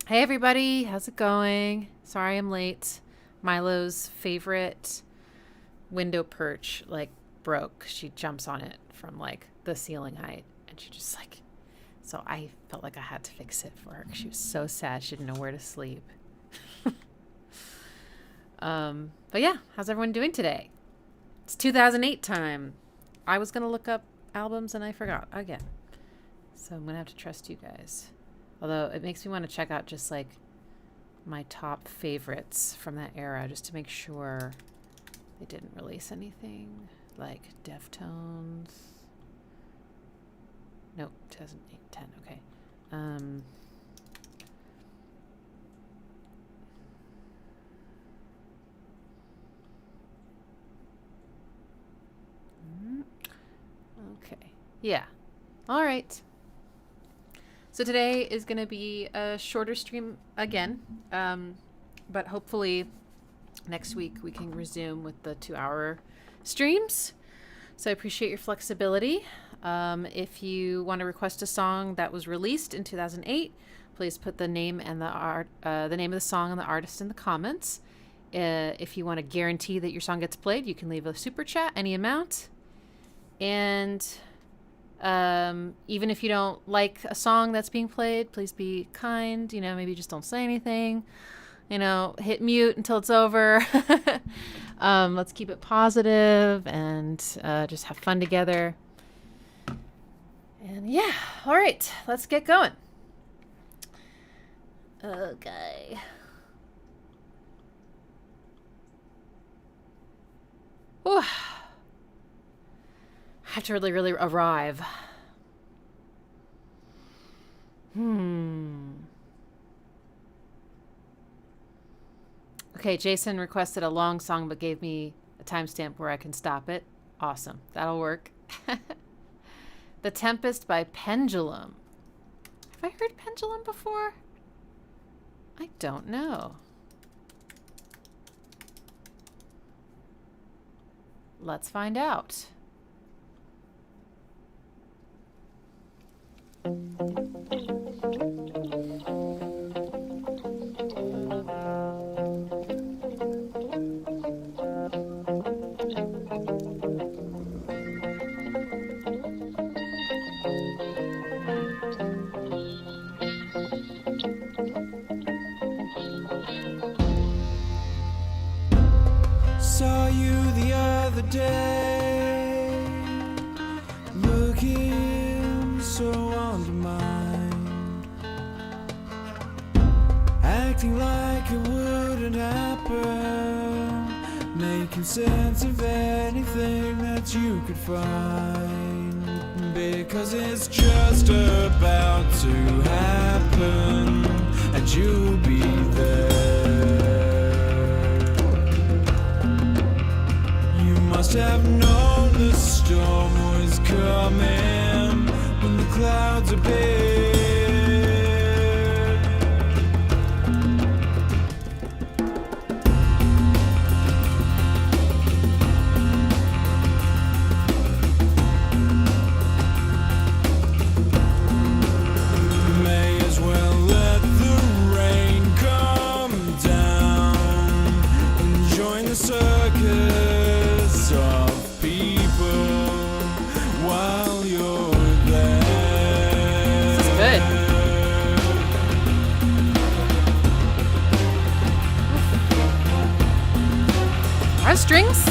Hey everybody, how's it going? Sorry I'm late. Milo's favorite window perch broke. She jumps on it from the ceiling height and she just so I felt like I had to fix it for her. She was so sad she didn't know where to sleep. But yeah, how's everyone doing today? It's 2008 time. I was gonna look up albums and I forgot again. So I'm gonna have to trust you guys. Although it makes me want to check out just my top favorites from that era just to make sure they didn't release anything like Deftones. Nope, 2008, 10, okay. Okay, yeah, all right. So today is going to be a shorter stream again, but hopefully next week we can resume with the 2-hour streams. So I appreciate your flexibility. If you want to request a song that was released in 2008, please put the name and the name of the song and the artist in the comments. If you want to guarantee that your song gets played, you can leave a super chat, any amount. And even if you don't like a song that's being played, please be kind, maybe just don't say anything, hit mute until it's over. Let's keep it positive and just have fun together. And yeah, all right, let's get going. Okay. Ooh. I have to really arrive. Okay, Jason requested a long song but gave me a timestamp where I can stop it. Awesome. That'll work. The Tempest by Pendulum. Have I heard Pendulum before? I don't know. Let's find out. Saw you the other day, looking so undermined, acting like it wouldn't happen, making sense of anything that you could find, because it's just about to happen, and you'll be there. Must have known the storm was coming when the clouds appeared. May as well let the rain come down and join the circus of people while you're there. This is good. Are strings?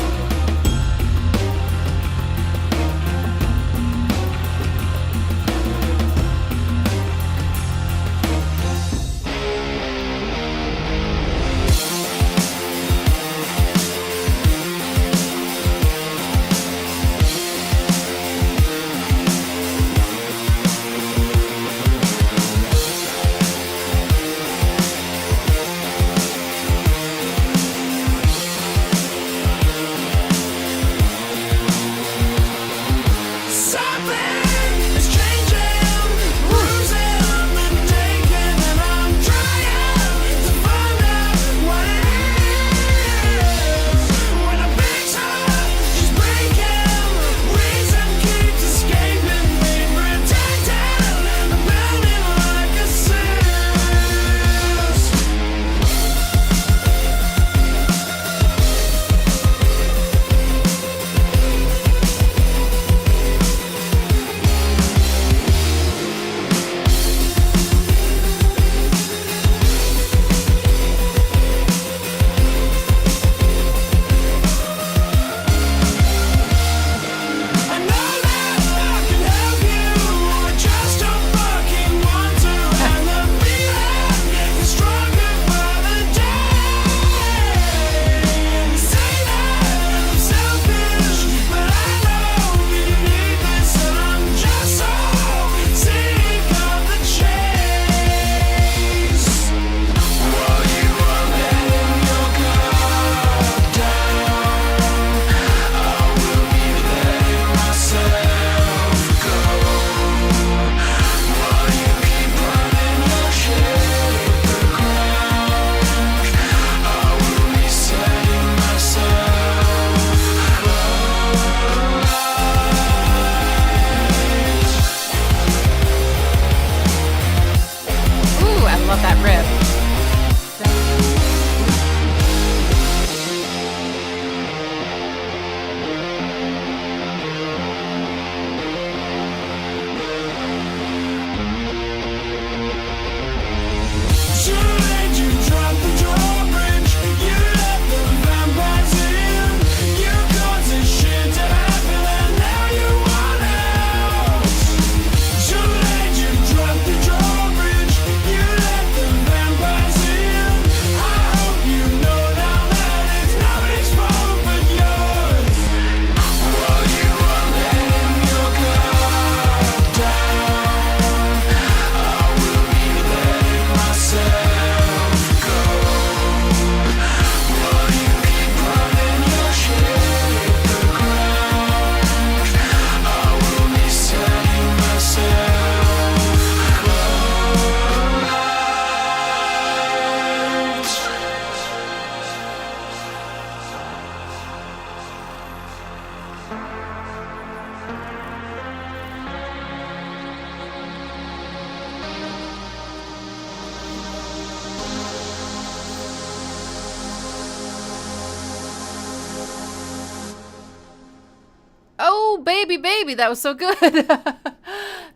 baby, baby. That was so good.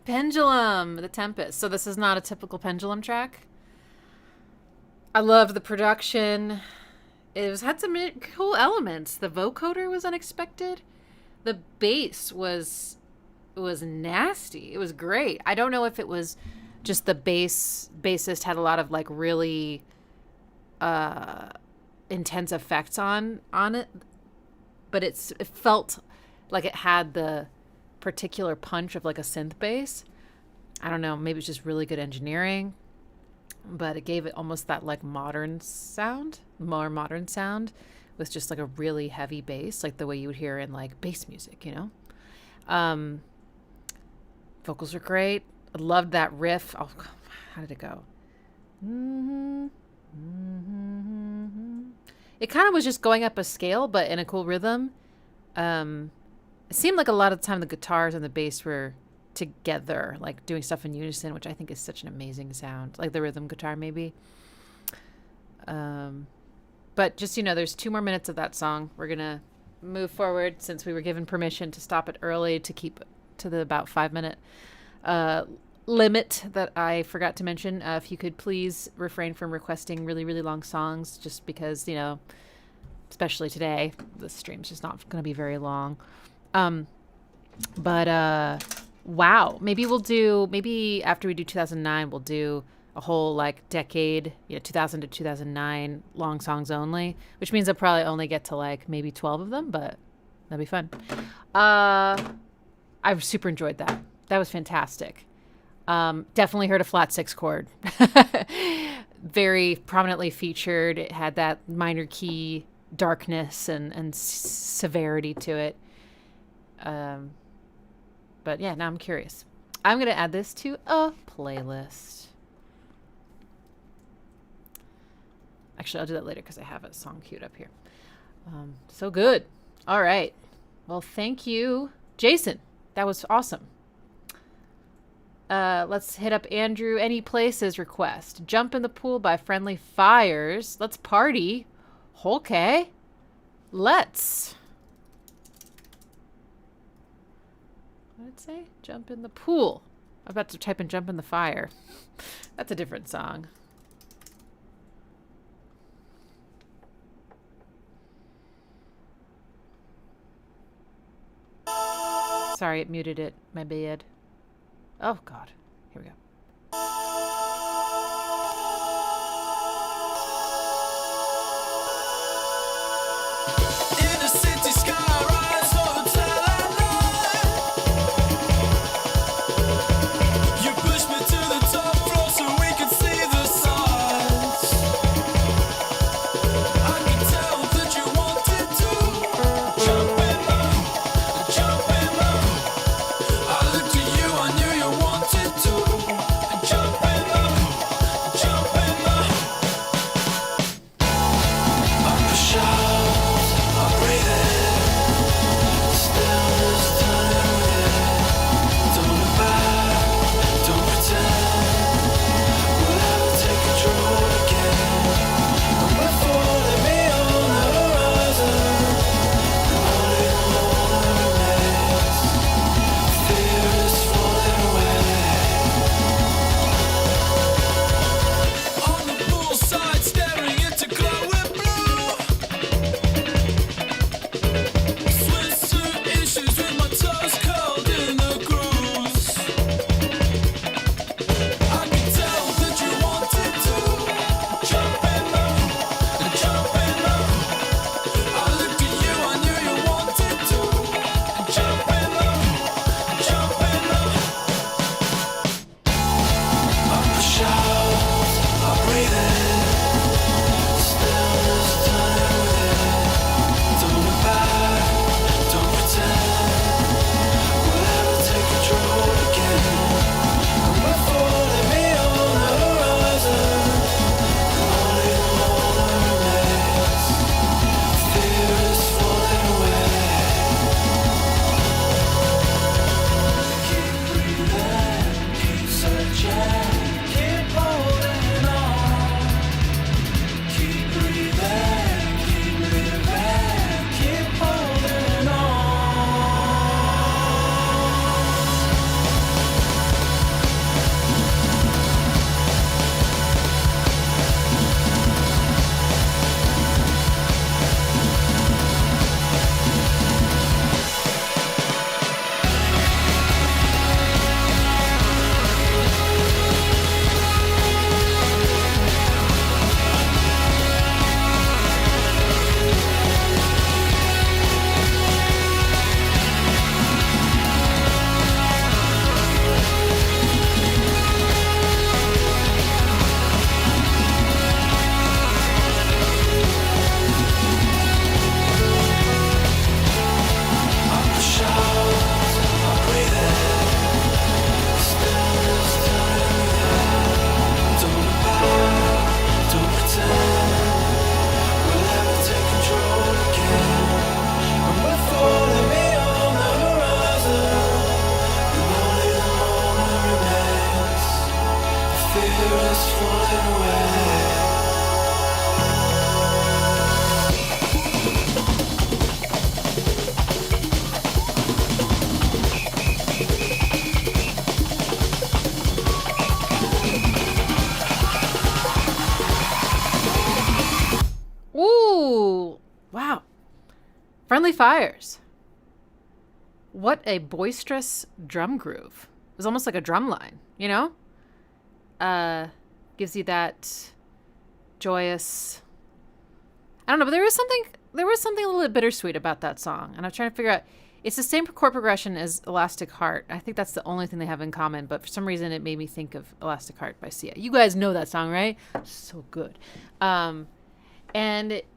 Pendulum, the Tempest. So this is not a typical Pendulum track. I loved the production. Had some cool elements. The vocoder was unexpected. The bass was nasty. It was great. I don't know if it was just the bassist had a lot of like really intense effects on it, but it felt like it had the particular punch of like a synth bass. I don't know, maybe it's just really good engineering, but it gave it almost that like more modern sound with just like a really heavy bass, like the way you would hear in like bass music, you know. Vocals are great. I loved that riff. Oh, how did it go? It kind of was just going up a scale, but in a cool rhythm. It seemed like a lot of the time the guitars and the bass were together, like doing stuff in unison, which I think is such an amazing sound, like the rhythm guitar maybe. But just, you know, there's 2 more minutes of that song. We're gonna move forward since we were given permission to stop it early to keep to the about 5-minute limit that I forgot to mention. If you could please refrain from requesting really, really long songs, just because, you know, especially today, the stream's just not going to be very long. Wow, maybe after we do 2009, we'll do a whole like decade, 2000 to 2009 long songs only, which means I'll probably only get to like maybe 12 of them, but that'd be fun. I super enjoyed that. That was fantastic. Definitely heard a flat 6 chord. Very prominently featured. It had that minor key darkness and severity to it. But yeah, now I'm curious. I'm going to add this to a playlist. Actually, I'll do that later because I have a song queued up here. So good. All right. Well, thank you, Jason. That was awesome. Let's hit up Andrew Any Places request. Jump in the Pool by Friendly Fires. Let's party. Okay. Let's. What did it say? Jump in the pool. I'm about to type in Jump in the Fire. That's a different song. Sorry, it muted it. My bad. Oh, God. Here we go. In the city skyrise hotel at night, you pushed me to the top floor so we could see the sights. I could tell that you wanted to jump in love, jump in love. I looked at you, I knew you wanted to. Friendly Fires. What a boisterous drum groove. It was almost like a drum line, you know? Gives you that joyous... I don't know, but there was something a little bit bittersweet about that song. And I'm trying to figure out... It's the same chord progression as Elastic Heart. I think that's the only thing they have in common, but for some reason it made me think of Elastic Heart by Sia. You guys know that song, right? So good. And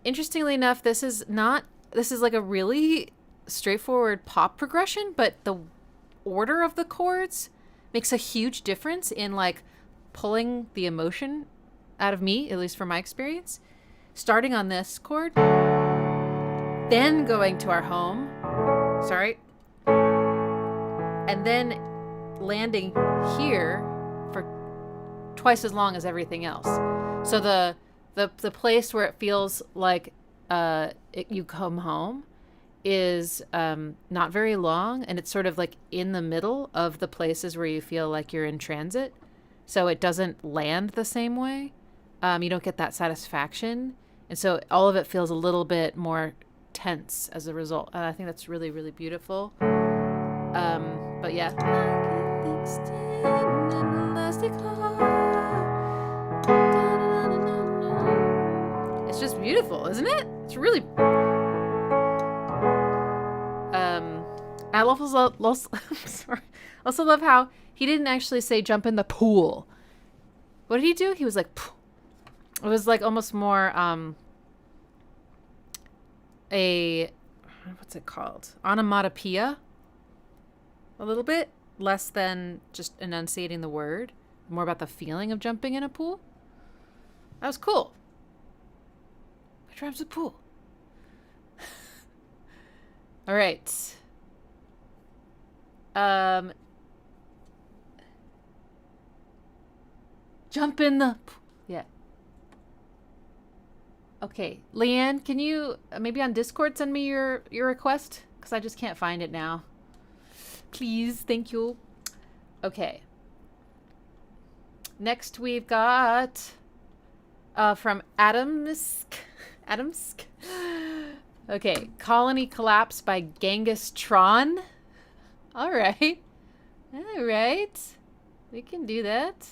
interestingly enough, this is like a really straightforward pop progression, but the order of the chords makes a huge difference in like pulling the emotion out of me, at least from my experience. Starting on this chord, then going to our home, and then landing here for twice as long as everything else. So the place where it feels like you come home is not very long, and it's sort of like in the middle of the places where you feel like you're in transit. So it doesn't land the same way. You don't get that satisfaction. And so all of it feels a little bit more tense as a result. And I think that's really, really beautiful. But yeah. It's just beautiful, isn't it? It's really... I also love how he didn't actually say jump in the pool. What did he do? He was like... Pooh. It was like almost more what's it called? Onomatopoeia. A little bit. Less than just enunciating the word. More about the feeling of jumping in a pool. That was cool. My drive's a pool. All right. Jump in the... Yeah. Okay. Leanne, can you maybe on Discord send me your request? Because I just can't find it now. Please. Thank you. Okay. Next we've got from Adamsk. Okay. Colony Collapse by Genghis Tron. All right. All right. We can do that.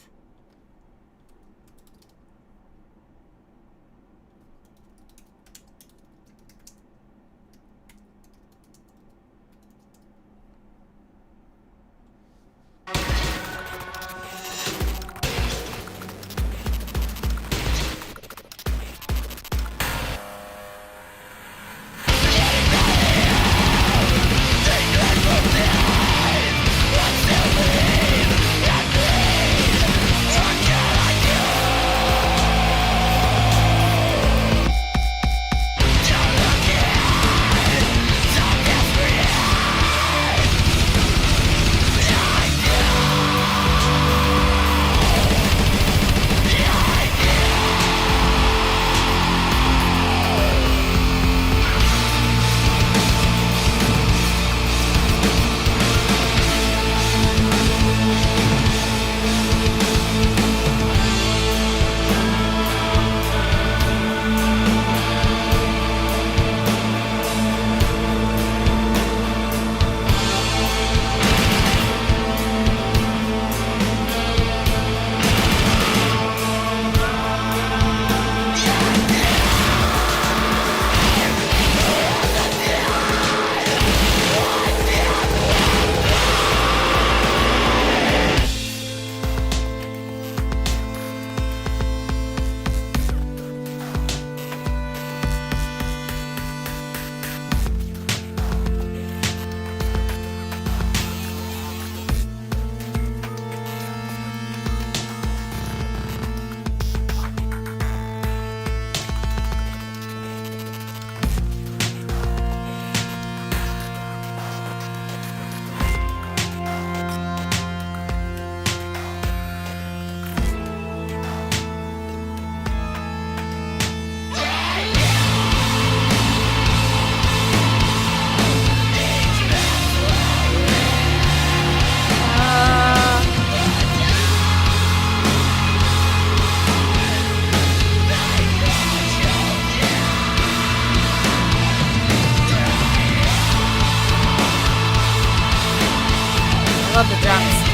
love the drums.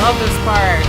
Love this part.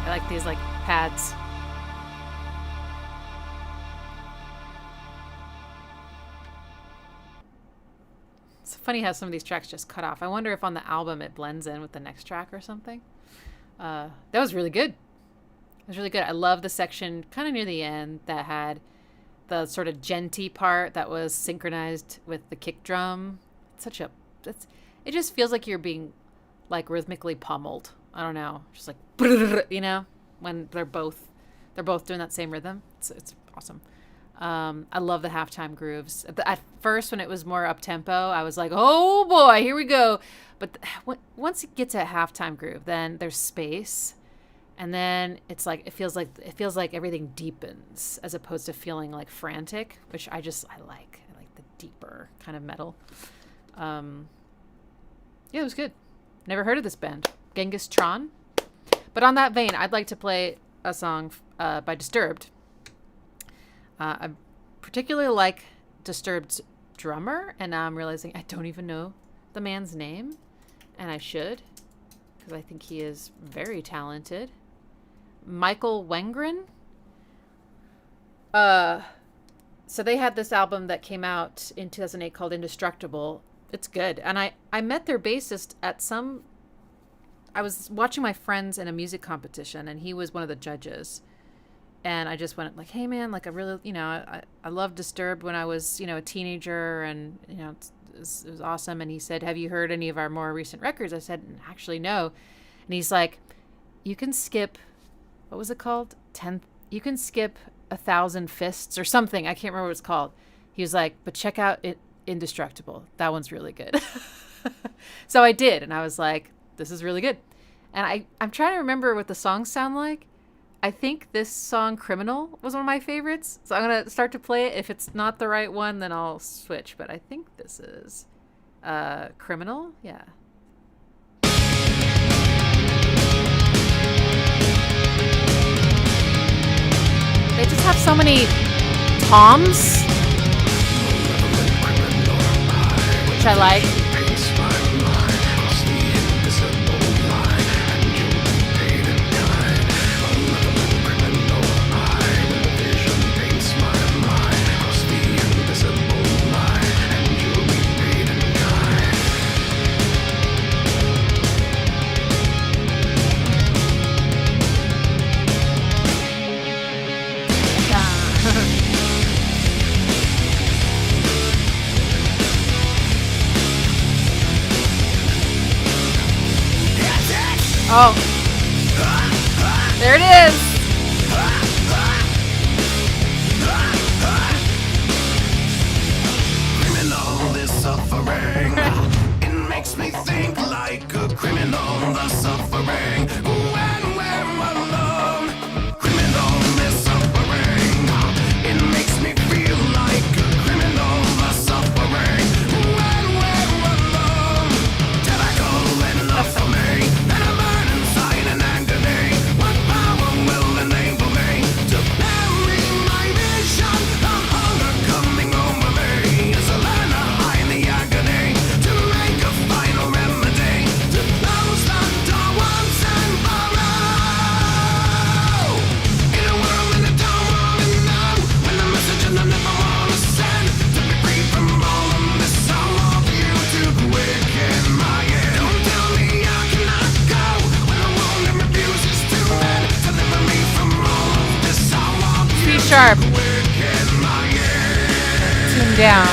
I like these like pads. It's funny how some of these tracks just cut off. I wonder if on the album it blends in with the next track or something. That was really good. It was really good. I love the section kind of near the end that had the sort of genty part that was synchronized with the kick drum. It just feels like you're being like rhythmically pummeled. I don't know, just like, you know, when they're both doing that same rhythm. It's awesome. I love the halftime grooves. At first, when it was more up tempo, I was like, oh boy, here we go. But once it gets at halftime groove, then there's space, and then it's like it feels like everything deepens as opposed to feeling like frantic, which I like. I like the deeper kind of metal. Yeah, it was good. Never heard of this band. Genghis Tron. But on that vein, I'd like to play a song by Disturbed. I particularly like Disturbed's drummer, and now I'm realizing I don't even know the man's name, and I should, because I think he is very talented. Michael Wengren. So they had this album that came out in 2008 called Indestructible. It's good. And I met their bassist at I was watching my friends in a music competition, and he was one of the judges. And I just went like, hey man, like I really, I loved Disturbed when I was, a teenager, and, it was awesome. And he said, have you heard any of our more recent records? I said, actually, no. And he's like, you can skip, what was it called? You can skip 1,000 Fists or something. I can't remember what it's called. He was like, but check out Indestructible. That one's really good. So I did. And I was like, this is really good. And I'm trying to remember what the songs sound like. I think this song, Criminal, was one of my favorites. So I'm going to start to play it. If it's not the right one, then I'll switch. But I think this is Criminal. Yeah. They just have so many toms, which I like. Oh, there it is. Criminal, this suffering. It makes me think like a criminal, the suffering. When we're alone, criminal, this suffering. It makes me feel sharp. Tune down.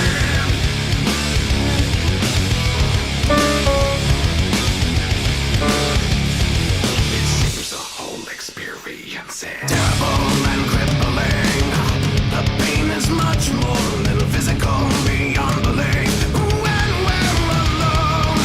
Seems a whole experience terrible and crippling. The pain is much more than physical, beyond belief. When we're alone,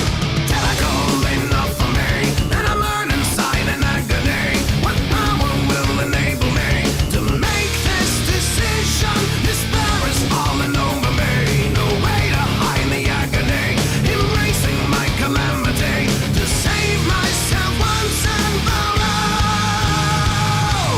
tactical enough for me, and I'm learning inside an agony. What power will enable me to make this decision? Despair is falling over me. No way to hide the agony, embracing my calamity to save myself once and for all.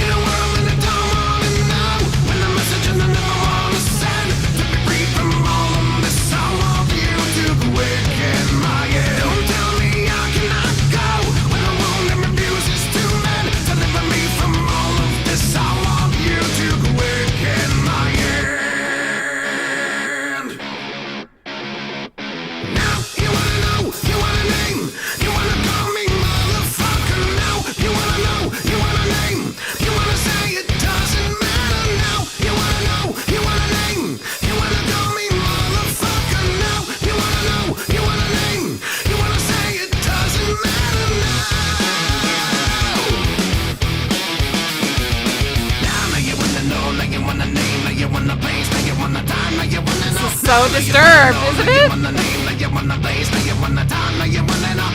In a world that I don't wanna know, when the message and I never wanna send, to be free from all of this, I want you to quicken my head. Don't tell me I cannot go, when the wound and refuses to mend, deliver me from all of this, I want you to quicken my hand. Now you wanna know, you wanna name, you wanna call me motherfucker. Now you wanna know, you wanna name, you wanna say it doesn't matter. Now you wanna know, you wanna name, you wanna call me motherfucker. Now you wanna know, you wanna name, you wanna say it doesn't matter now you wanna know, now you wanna name, now you wanna place, now you wanna time, now you wanna know. This is so disturbed, isn't it? Wanna name, now you wanna place, now you wanna time, now you wanna know.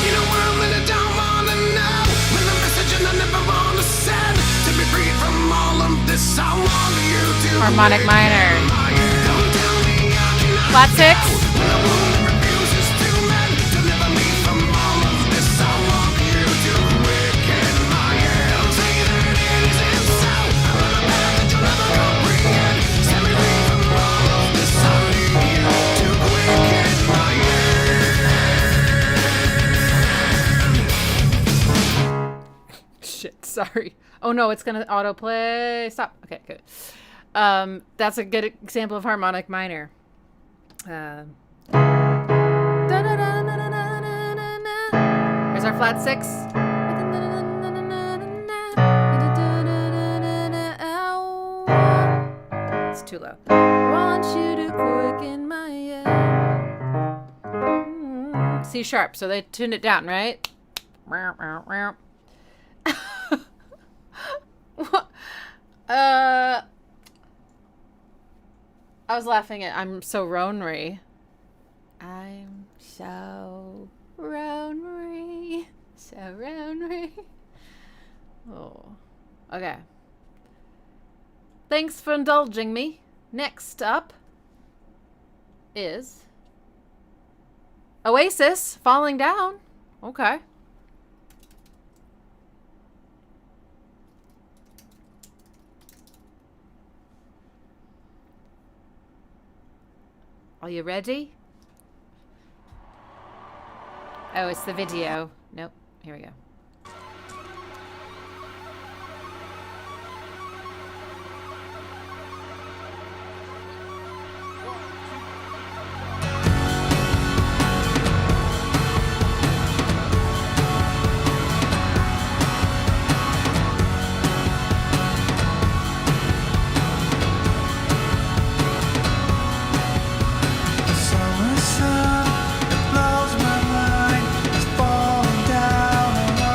In a world that I don't wanna know, when the message and I never wanna send, to be free from all of this, I want you to Harmonic minor. don't tell me I cannot Flat six. when a woman refuses to mend, deliver me from all of this, I want you to quicken my hand. Don't say that it isn't so, I run a path that you'll never comprehend. Set me free from all of this, I need you to quicken my hand. Shit, sorry. Oh no, it's gonna autoplay. Stop. Okay, good. That's a good example of harmonic minor. Here's our flat six. It's too low. Want you to quicken my end. C sharp. So they tuned it down, right? What? I was laughing at I'm so Ronery. I'm so Ronery. So Ronery. Oh. Okay. Thanks for indulging me. Next up is Oasis, Falling Down. Okay. Are you ready? Oh, it's the video. Nope. Here we go. The summer sun that blows my mind is falling down on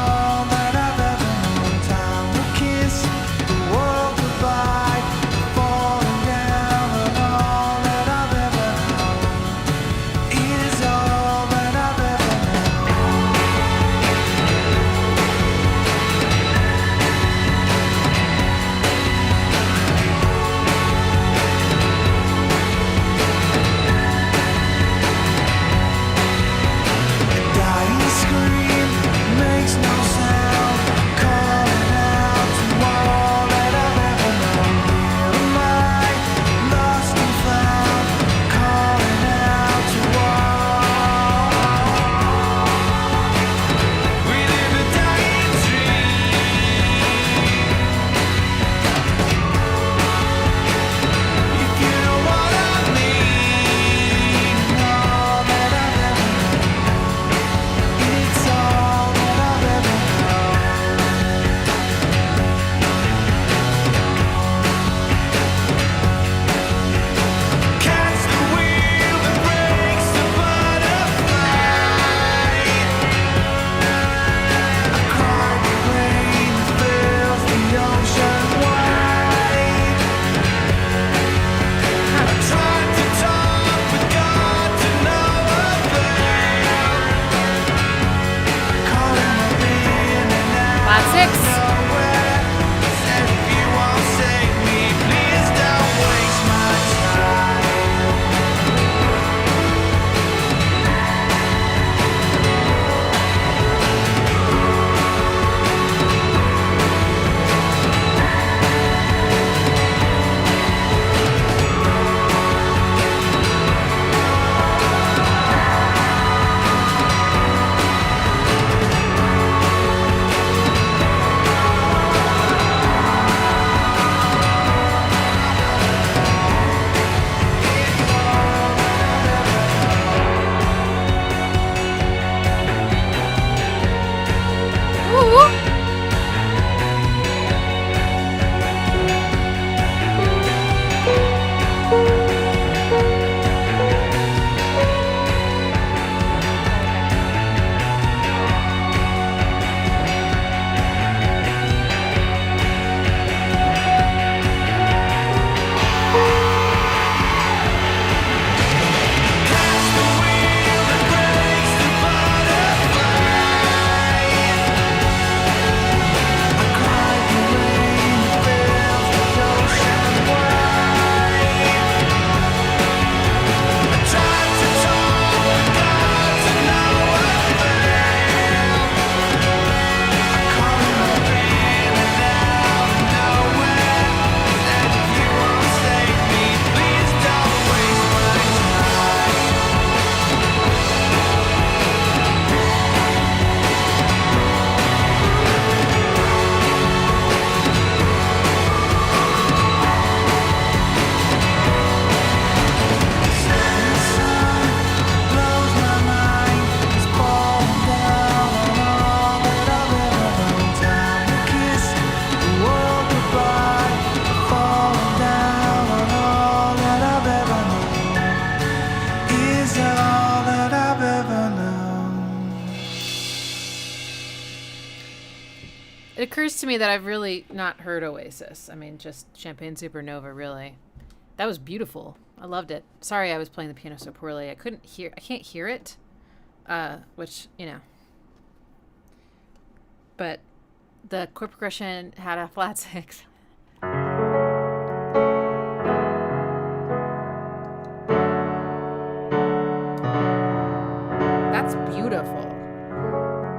occurs to me that I've really not heard Oasis. I mean, just Champagne Supernova, really. That was beautiful. I loved it. Sorry I was playing the piano so poorly. I can't hear it. Which, you know. But the chord progression had a flat 6. That's beautiful.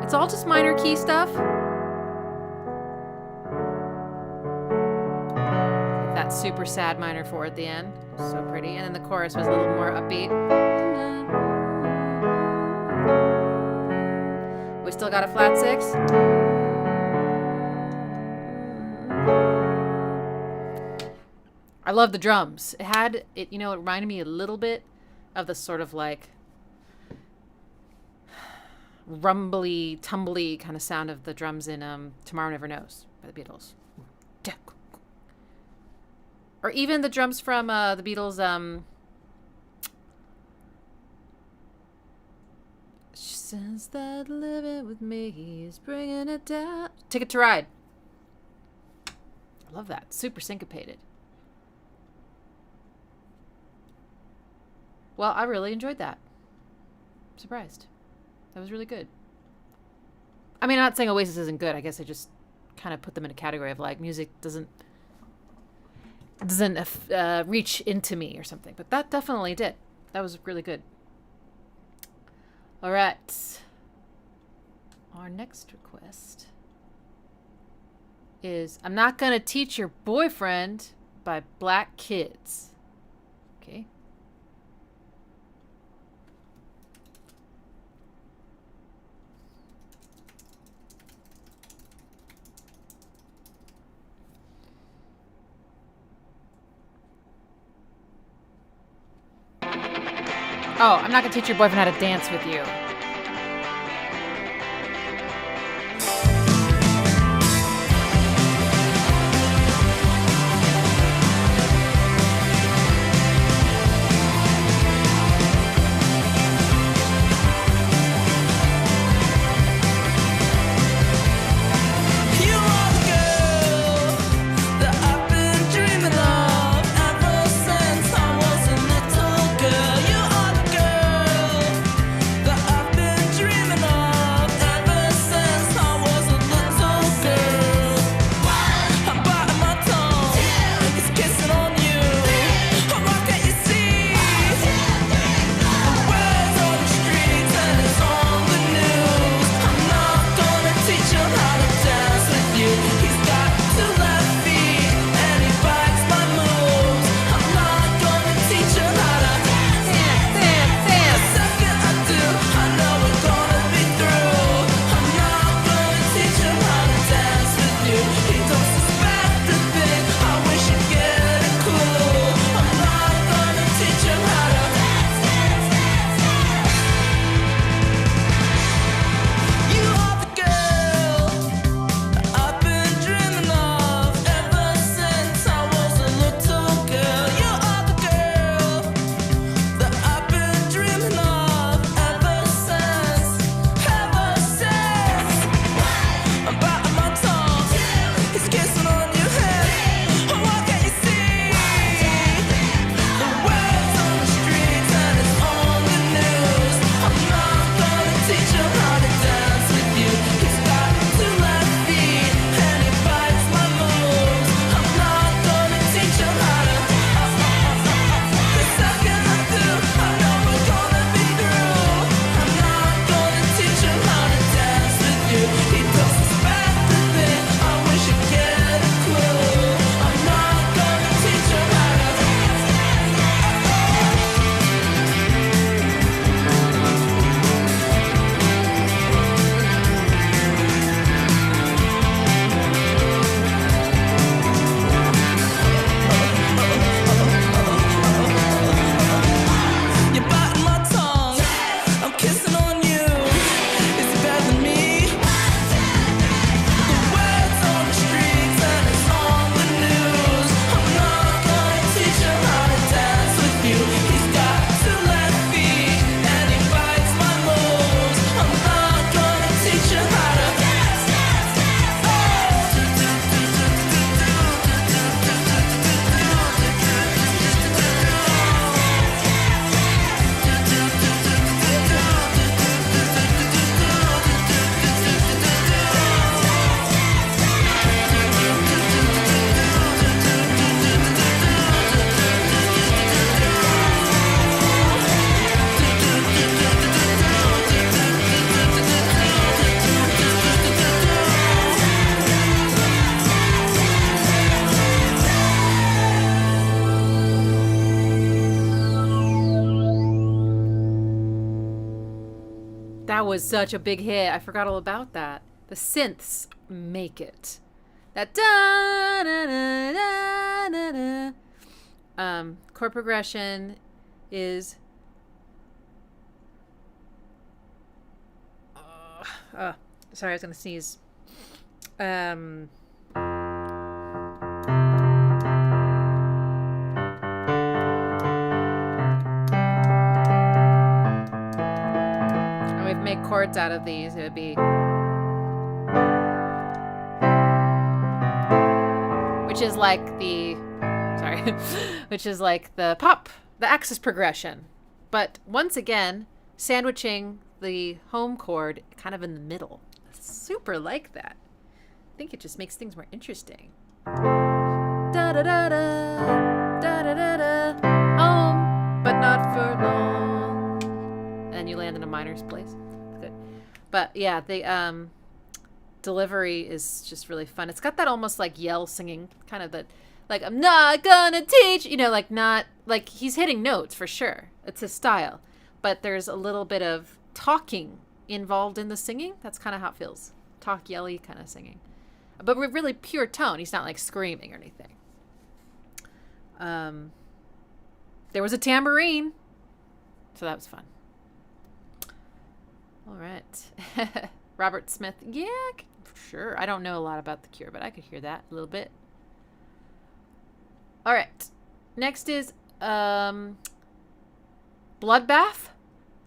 It's all just minor key stuff. That super sad minor 4 at the end. So pretty. And then the chorus was a little more upbeat. We still got a flat 6. I love the drums. It reminded me a little bit of the sort of like rumbly, tumbly kind of sound of the drums in Tomorrow Never Knows by the Beatles. Or even the drums from the Beatles. She says that living with me is bringing it down. Ticket to Ride. I love that. Super syncopated. Well, I really enjoyed that. I'm surprised. That was really good. I mean, I'm not saying Oasis isn't good. I guess I just kind of put them in a category of like music doesn't reach into me or something. But that definitely did. That was really good. All right. Our next request is I'm Not Gonna Teach Your Boyfriend by Black Kids. Okay. Oh, I'm not gonna teach your boyfriend how to dance with you. That That was such a big hit. I forgot all about that. The synths make it. That da na na na na na. Chord progression is sorry, I was gonna sneeze. And we've made chords out of these. It would be, which is like the, sorry, which is like the axis progression. But once again, sandwiching the home chord kind of in the middle. I super like that. I think it just makes things more interesting. Da da da da, da da da da, home, but not for long. And then you land in a minor's place. Good. But yeah, the delivery is just really fun. It's got that almost like yell singing kind of that, like, I'm not gonna teach, you know, like not like he's hitting notes for sure. It's his style, but there's a little bit of talking involved in the singing. That's kind of how it feels. Talk yelly kind of singing, but with really pure tone. He's not like screaming or anything. There was a tambourine, so that was fun. All right. Robert Smith. Yeah, sure. I don't know a lot about The Cure, but I could hear that a little bit. All right. Next is Bloodbath.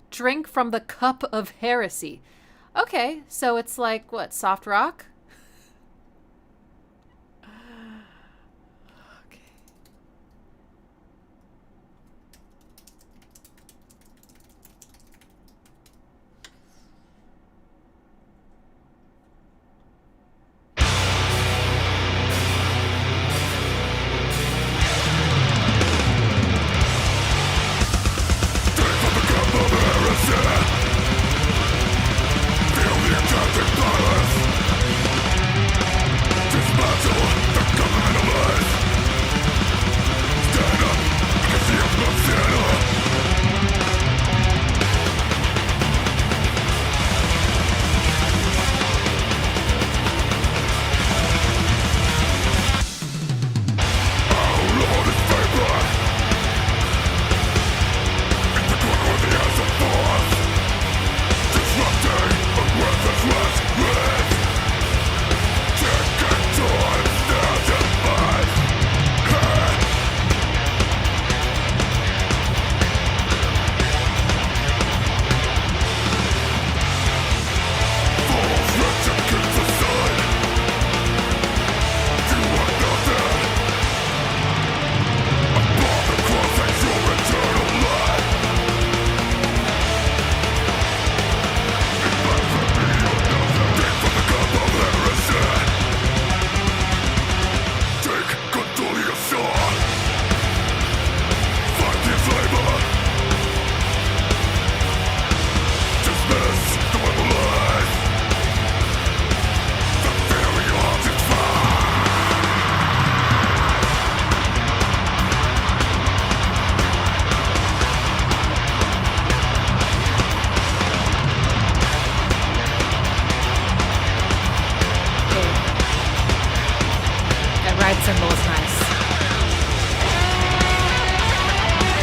Drink from the Cup of Heresy. Okay, so it's like, what, soft rock? Okay.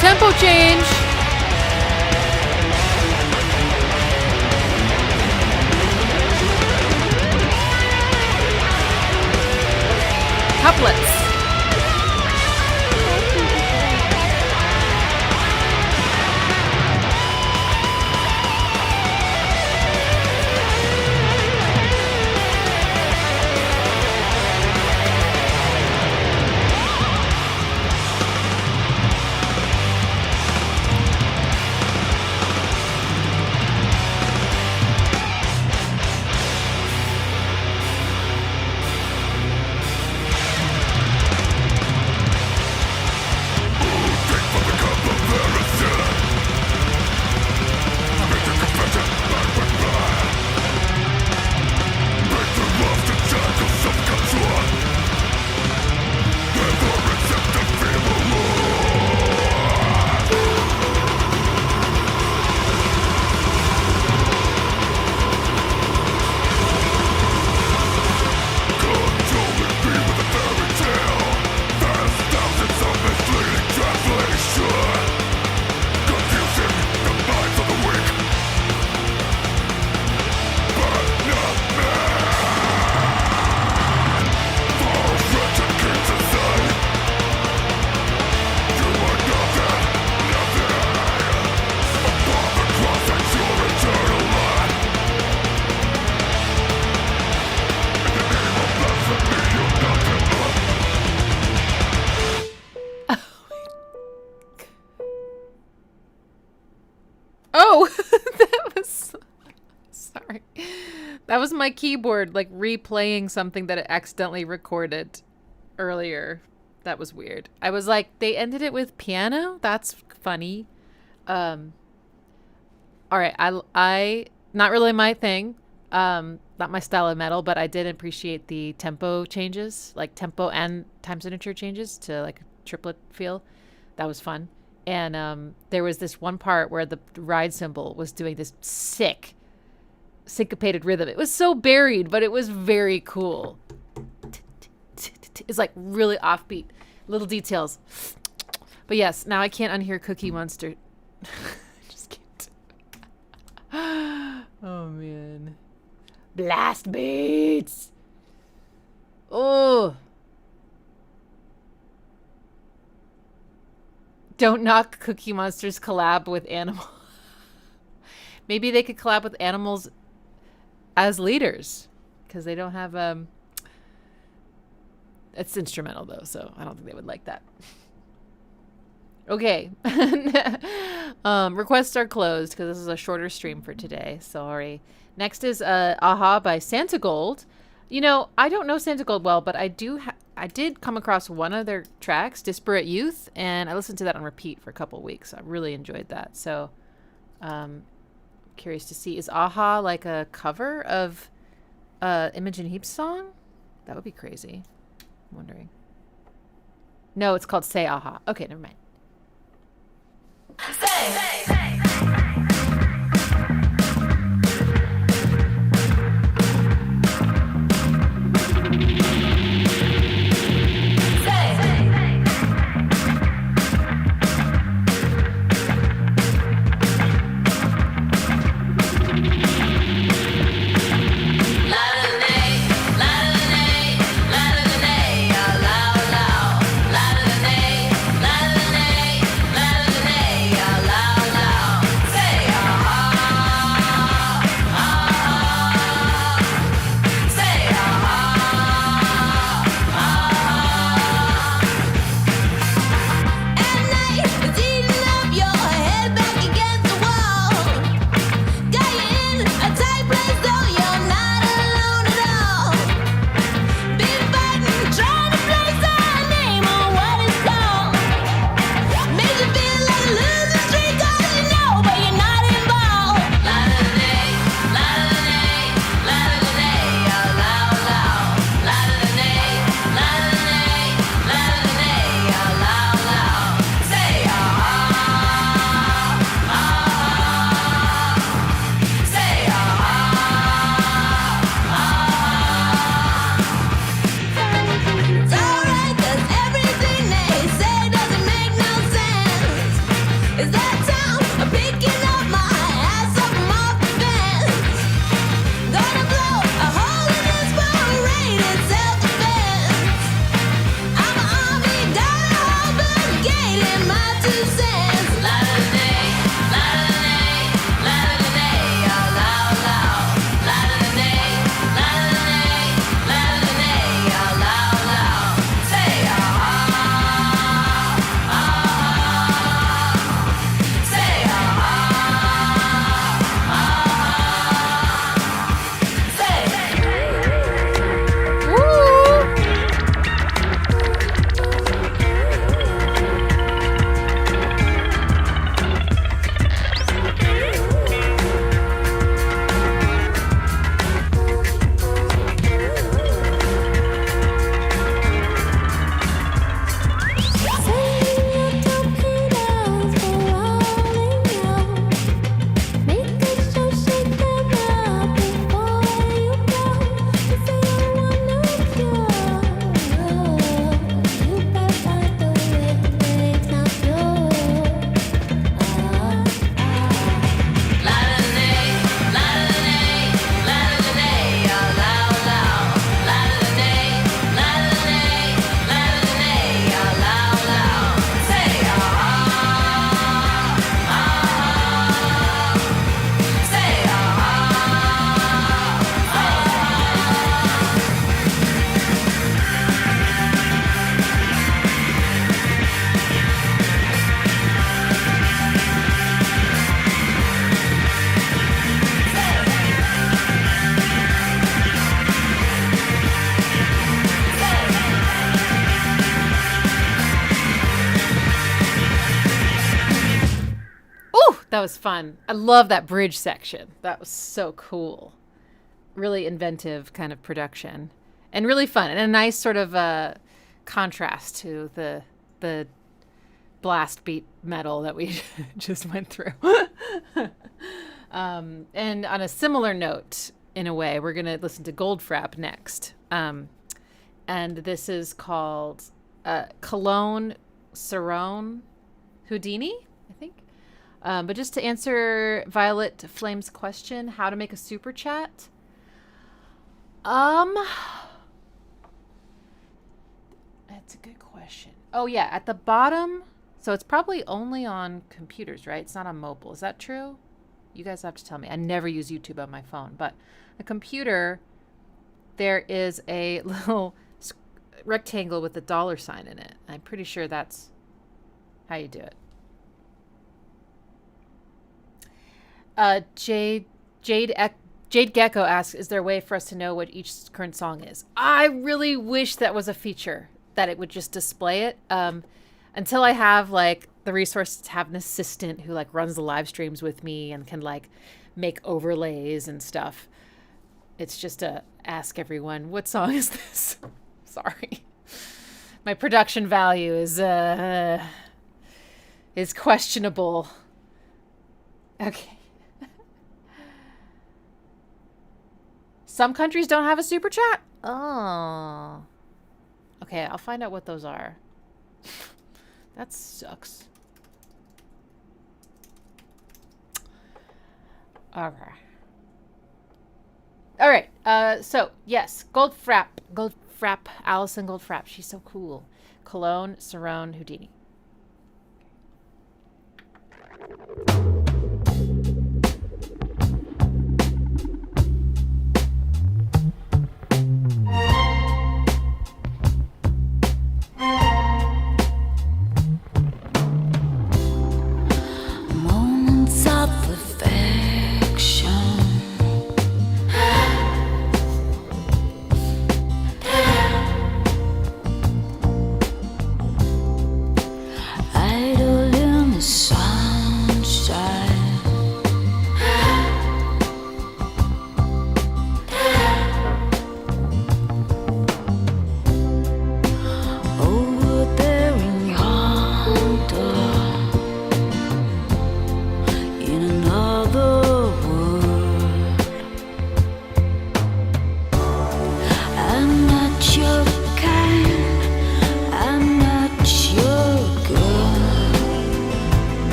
Tempo change. Couplets. That was my keyboard, like, replaying something that it accidentally recorded earlier. That was weird. I was like, they ended it with piano? That's funny. All right, I not really my thing. Not my style of metal, but I did appreciate the tempo changes, like tempo and time signature changes to like a triplet feel. That was fun. And there was this one part where the ride cymbal was doing this sick syncopated rhythm. It was so buried, but it was very cool. It's like really offbeat, little details. But yes, now I can't unhear Cookie Monster. Just can't. Oh man. Blast beats. Oh. Don't knock Cookie Monster's collab with Animal. Maybe they could collab with Animals as leaders, because they don't have it's instrumental though, so I don't think they would like that. Okay. Requests are closed because this is a shorter stream for today. Sorry. Next is Aha by Santogold. You know, I don't know Santogold well, but I did come across one of their tracks, Disparate Youth, and I listened to that on repeat for a couple weeks. I really enjoyed that. So curious to see, is Aha like a cover of Imogen Heap's song? That would be crazy. I'm wondering. No, it's called Say Aha. Okay, never mind. Say. That was fun. I love that bridge section. That was so cool. Really inventive kind of production. And really fun. And a nice sort of contrast to the blast beat metal that we just went through. And on a similar note, in a way, we're going to listen to Goldfrapp next. And this is called Cologne, Cerrone, Houdini, I think. But just to answer Violet Flame's question, how to make a super chat. That's a good question. Oh yeah, at the bottom. So it's probably only on computers, right? It's not on mobile. Is that true? You guys have to tell me. I never use YouTube on my phone, but a computer, there is a little rectangle with a $sign in it. I'm pretty sure that's how you do it. Jade Gecko asks, is there a way for us to know what each current song is? I really wish that was a feature, that it would just display it. Until I have like the resources to have an assistant who like runs the live streams with me and can like make overlays and stuff. It's just to ask everyone, what song is this? Sorry. My production value is questionable. Okay. Some countries don't have a super chat? Oh. Okay, I'll find out what those are. That sucks. Okay. All right. So, yes. Goldfrapp. Alison Goldfrapp. She's so cool. Cologne, Cerrone, Houdini.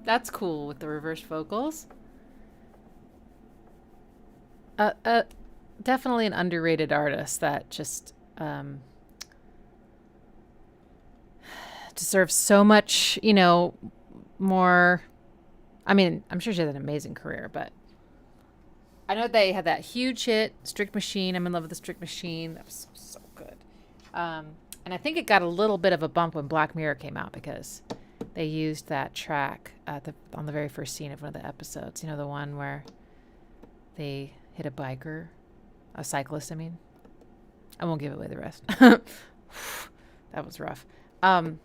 That's cool with the reversed vocals. Definitely an underrated artist that just deserves so much, more. I mean, I'm sure she has an amazing career, but I know they had that huge hit, Strict Machine. I'm in love with the Strict Machine. That was so good. And I think it got a little bit of a bump when Black Mirror came out because they used that track on the very first scene of one of the episodes. You know, the one where they hit a cyclist, I mean. I won't give away the rest. That was rough. But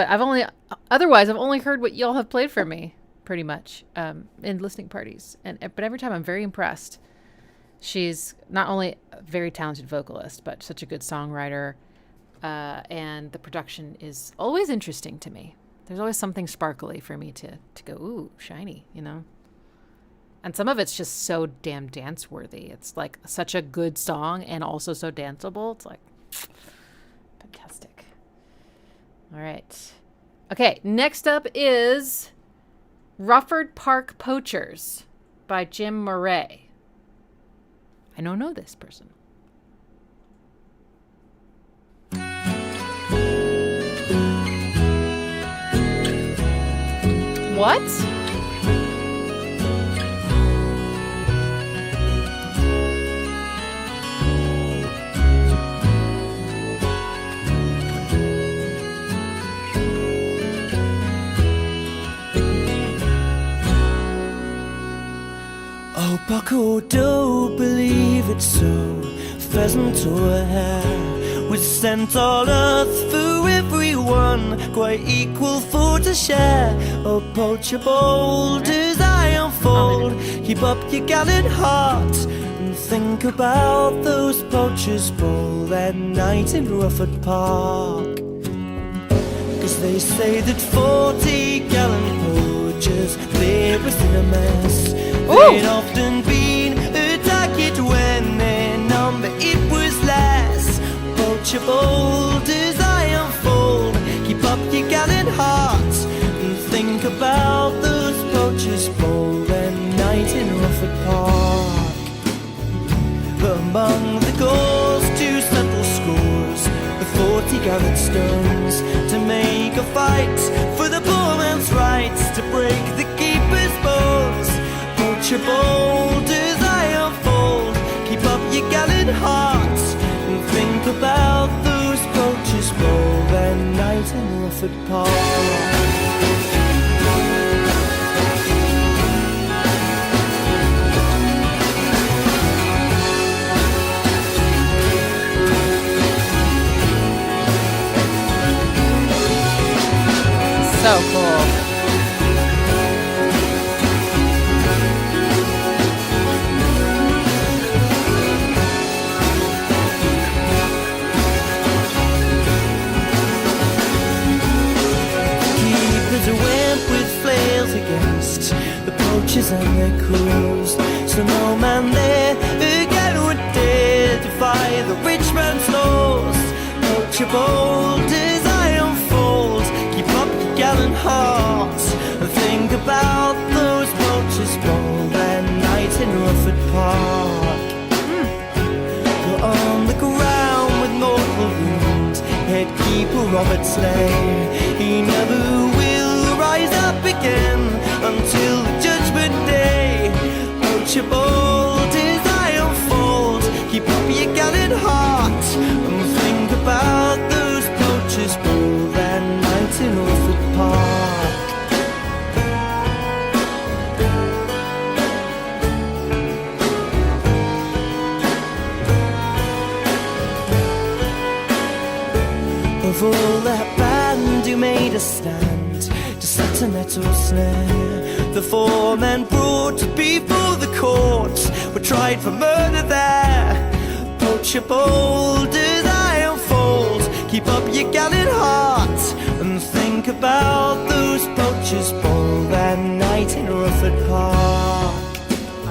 I've only heard what y'all have played for me, pretty much, in listening parties. But every time I'm very impressed. She's not only a very talented vocalist, but such a good songwriter. And the production is always interesting to me. There's always something sparkly for me to go, ooh, shiny, And some of it's just so damn dance worthy. It's like such a good song and also so danceable. It's like fantastic. All right. Okay, next up is Rufford Park Poachers by Jim Moray. I don't know this person. What? Oh, Bucko, don't believe it's so. Pheasant or a hare, with scent all earth for everyone, quite equal for to share. Oh, poacher bold as I unfold, keep up your gallant heart, and think about those poachers bold that night in Rufford Park. 'Cause they say that 40 gallant poachers, they're within a mess. They'd often been attacked when their number it was less. Poacher bold as I unfold, keep up your gallant heart, and think about those poachers bold that night in Rufford Park. Among the goals to settle scores, the 40 gathered stones to make a fight for the poor man's rights, to break the keeper's bones. Poacher bold as I unfold, keep up your gallant heart, and think about those poachers bold that night in Rufford Park. So cool. Keepers went with flails against the poachers and their crews, so no man there again would dare defy the rich man's laws. Poacher bold as I unfold, keep up your gallant heart, and think about those poachers bold that night in Rufford Park. You're on the ground with mortal wound, head keeper Robert Slay. He never will rise up again until the judgment day. Poacher bold as I unfold, keep up your gallant heart, and think about those poachers bold that night in Rufford Park. Of all that band who made a stand to set a nettle snare, the 4 men brought before the court were tried for murder there. Poacher bold as I unfold, keep up your gallant heart, and think about those poachers bold that night in Rufford Park.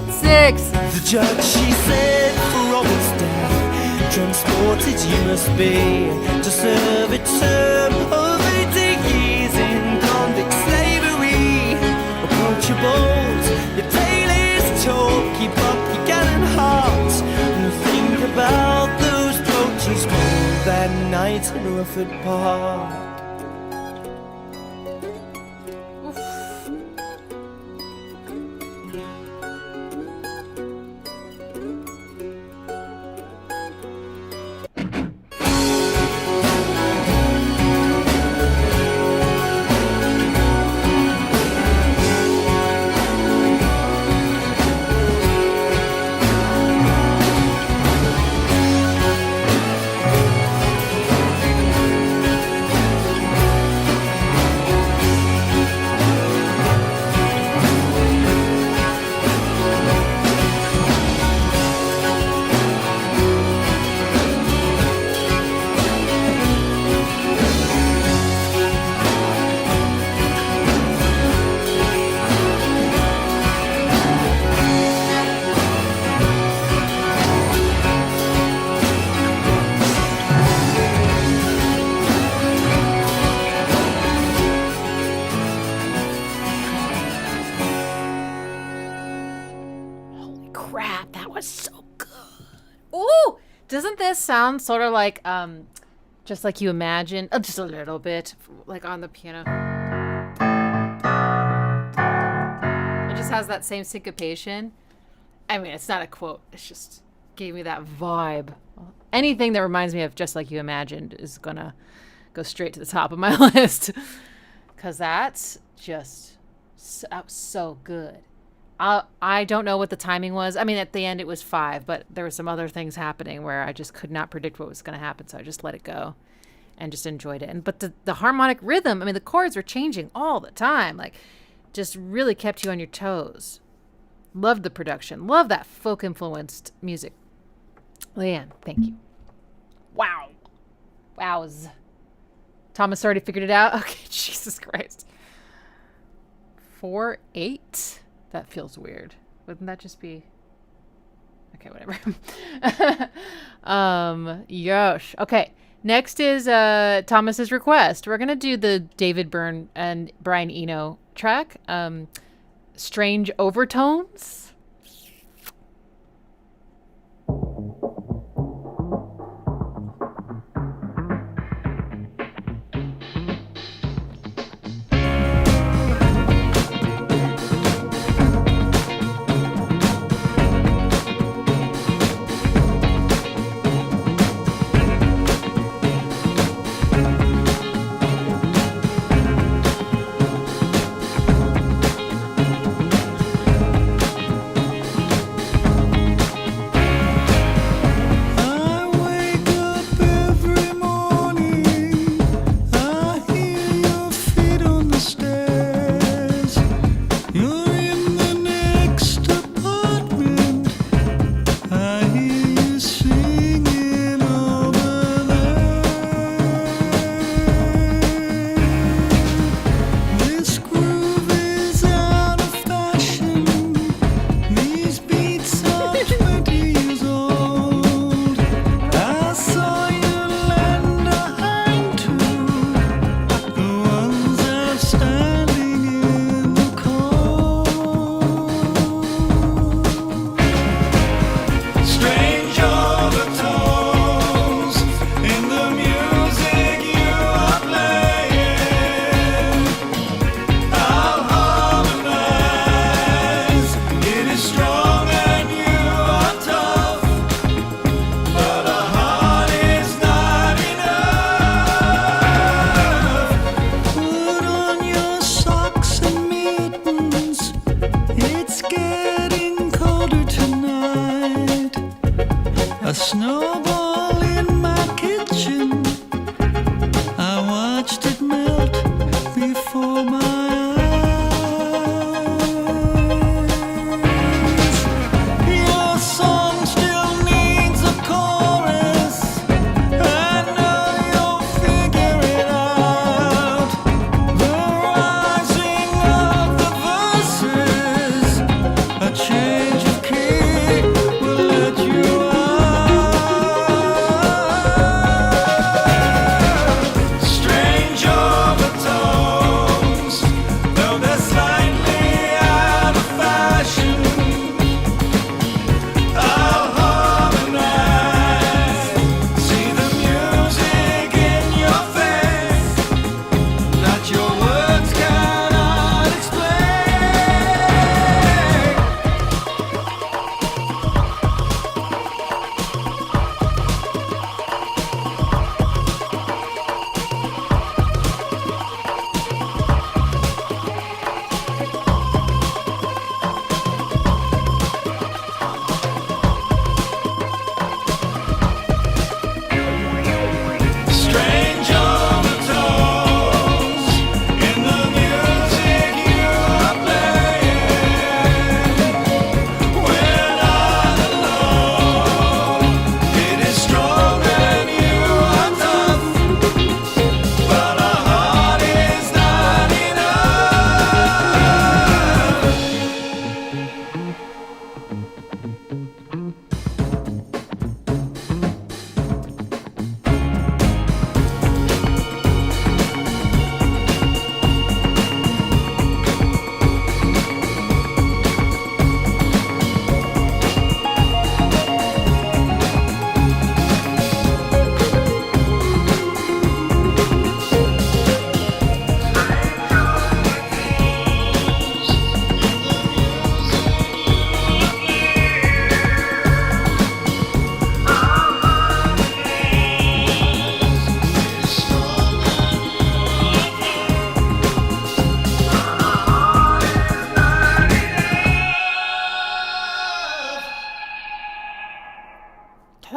6. The judge, she said, for Robert's death, transported you must be to serve a term of 80 years in convict night in Rufford Park. Crap, that was so good. Ooh, doesn't this sound sort of like just like you imagine, just a little bit, like on the piano? It just has that same syncopation. I mean, it's not a quote, it's just gave me that vibe. Anything that reminds me of Just Like You Imagined is gonna go straight to the top of my list, because that's just so good. I don't know what the timing was. I mean, at the end it was 5, but there were some other things happening where I just could not predict what was going to happen. So I just let it go and just enjoyed it. But the harmonic rhythm, I mean, the chords were changing all the time. Like, just really kept you on your toes. Loved the production. Love that folk influenced music. Leanne, thank you. Wow. Wows. Thomas already figured it out. Okay, Jesus Christ. 4-8. That feels weird. Wouldn't that just be... Okay, whatever. Yosh. Okay. Next is Thomas's request. We're going to do the David Byrne and Brian Eno track. Strange Overtones.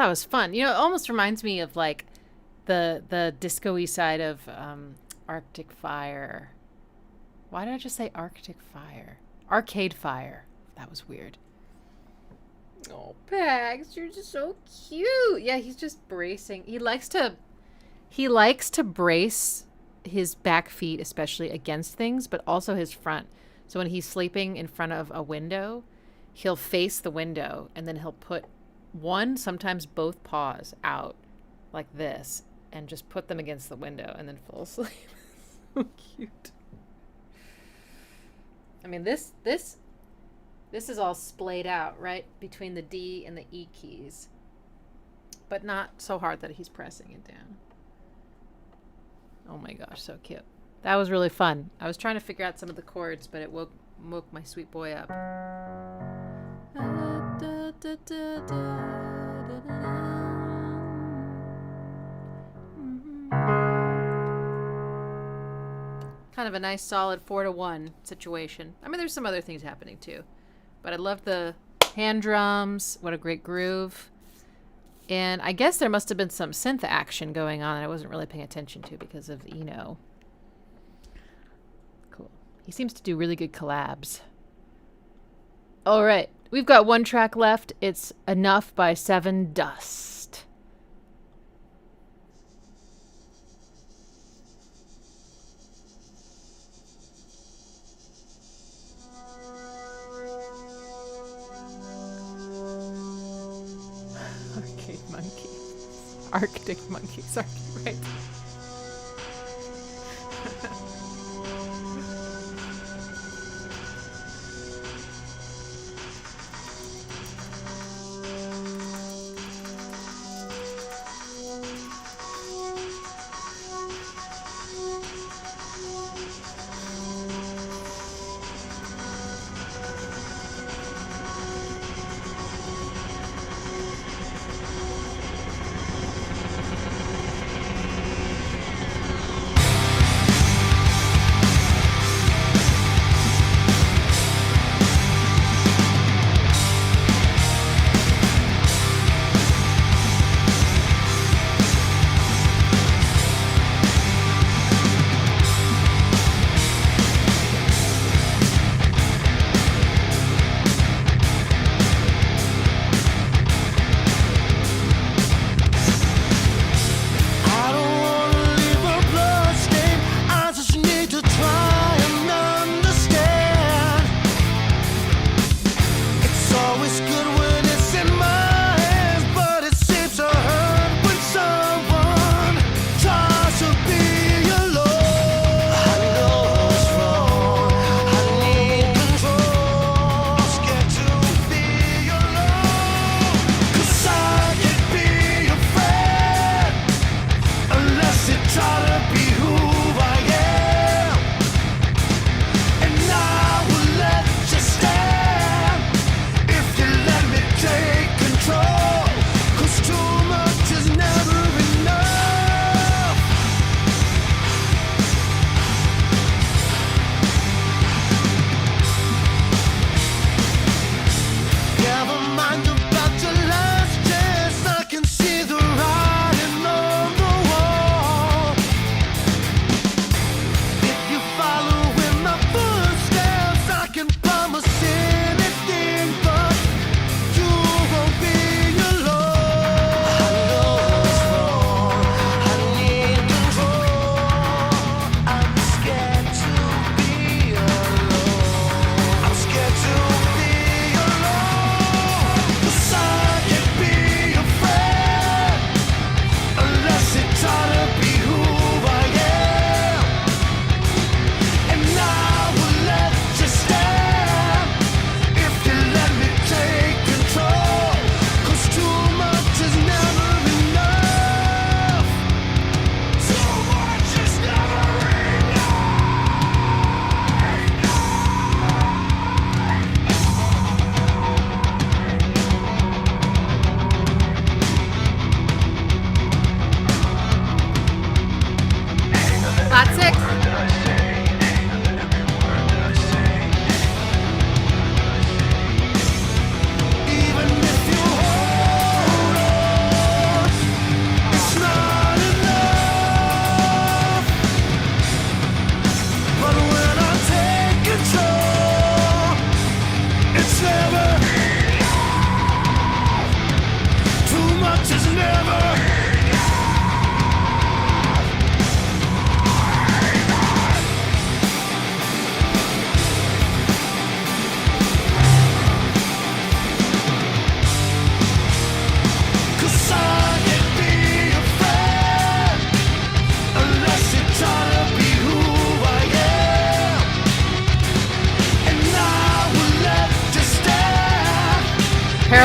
thought it was fun. You know, it almost reminds me of like the disco-y side of Arctic Fire. Why did I just say Arctic Fire? Arcade Fire. That was weird. Oh, Pax, you're just so cute. Yeah, he's just bracing. He likes to brace his back feet, especially against things, but also his front. So when he's sleeping in front of a window, he'll face the window and then he'll put one, sometimes both paws out like this and just put them against the window and then fall asleep. So cute. I mean, this is all splayed out, right? Between the D and the E keys. But not so hard that he's pressing it down. Oh my gosh, so cute. That was really fun. I was trying to figure out some of the chords, but it woke my sweet boy up. Kind of a nice solid 4-1 situation. I mean, there's some other things happening too. But I love the hand drums. What a great groove. And I guess there must have been some synth action going on that I wasn't really paying attention to because of Eno. Cool. He seems to do really good collabs. All right. We've got one track left. It's Enough by Sevendust. Arctic monkey, sorry, right.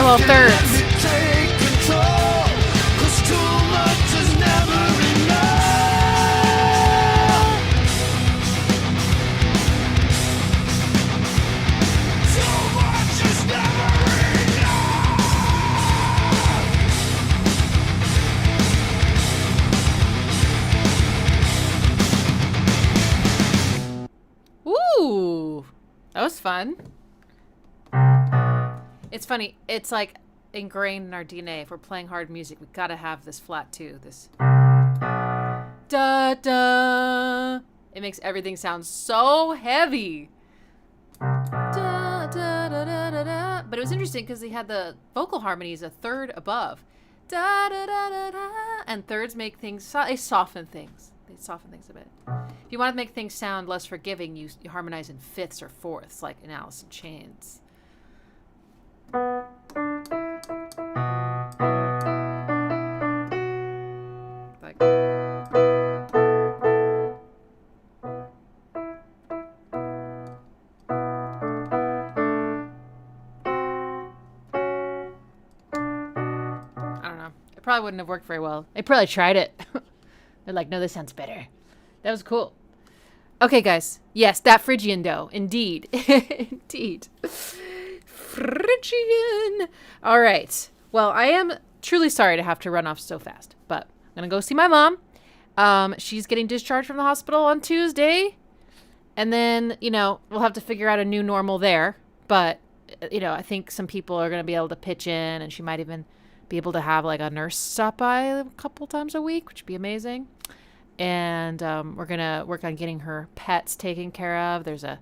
parallel thirds. Take control, 'cause too much is never enough. Too much is never Ooh, that was fun. It's funny. It's like ingrained in our DNA. If we're playing hard music, we gotta have this flat two. This da da. It makes everything sound so heavy. Da, da, da, da, da, da. But it was interesting because they had the vocal harmonies a third above. Da, da, da, da, da. And thirds make things, they soften things. They soften things a bit. If you want to make things sound less forgiving, you harmonize in fifths or fourths, like in Alice in Chains. Like. I don't know. It probably wouldn't have worked very well. They probably tried it. They're like, no, this sounds better. That was cool. Okay, guys. Yes, that Phrygian dough. Indeed. Indeed. Phrygian. All right. Well, I am truly sorry to have to run off so fast, but I'm going to go see my mom. She's getting discharged from the hospital on Tuesday. And then, you know, we'll have to figure out a new normal there. But, you know, I think some people are going to be able to pitch in, and she might even be able to have like a nurse stop by a couple times a week, which would be amazing. And we're going to work on getting her pets taken care of. There's a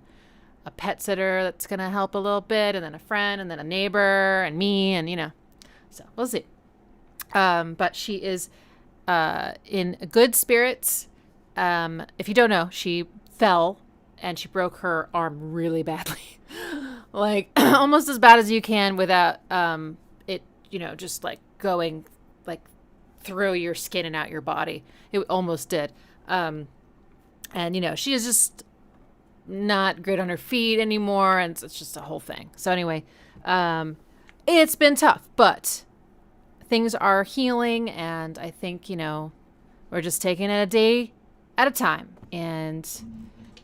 pet sitter that's going to help a little bit, and then a friend, and then a neighbor, and me, and, you know. So we'll see. But she is in good spirits. If you don't know, she fell, and she broke her arm really badly. Like, almost as bad as you can without it, you know, just, like, going, like, through your skin and out your body. It almost did. And, you know, she is just not great on her feet anymore, and it's just a whole thing. So anyway, it's been tough, but things are healing, and I think, you know, we're just taking it a day at a time. And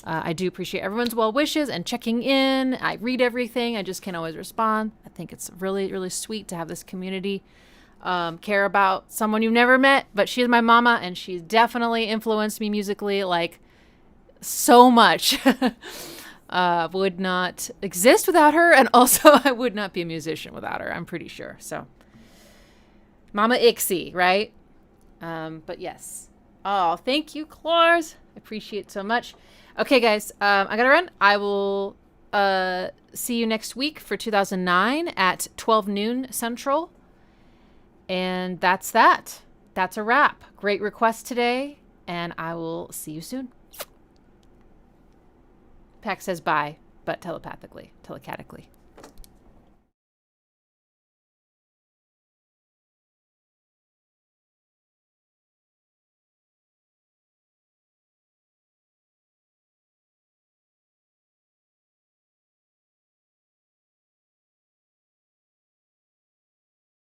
I do appreciate everyone's well wishes and checking in. I read everything. I just can't always respond. I think it's really, really sweet to have this community care about someone you've never met, but she's my mama, and she's definitely influenced me musically, like, so much. Would not exist without her, and also I would not be a musician without her, I'm pretty sure. So Mama Ixie, right? But yes. Oh, thank you, Claws. I appreciate it so much. Okay, guys, I gotta run. I will see you next week for 2009 at 12 noon Central. And that's that. That's a wrap. Great request today, and I will see you soon. Pax says bye, but telepathically.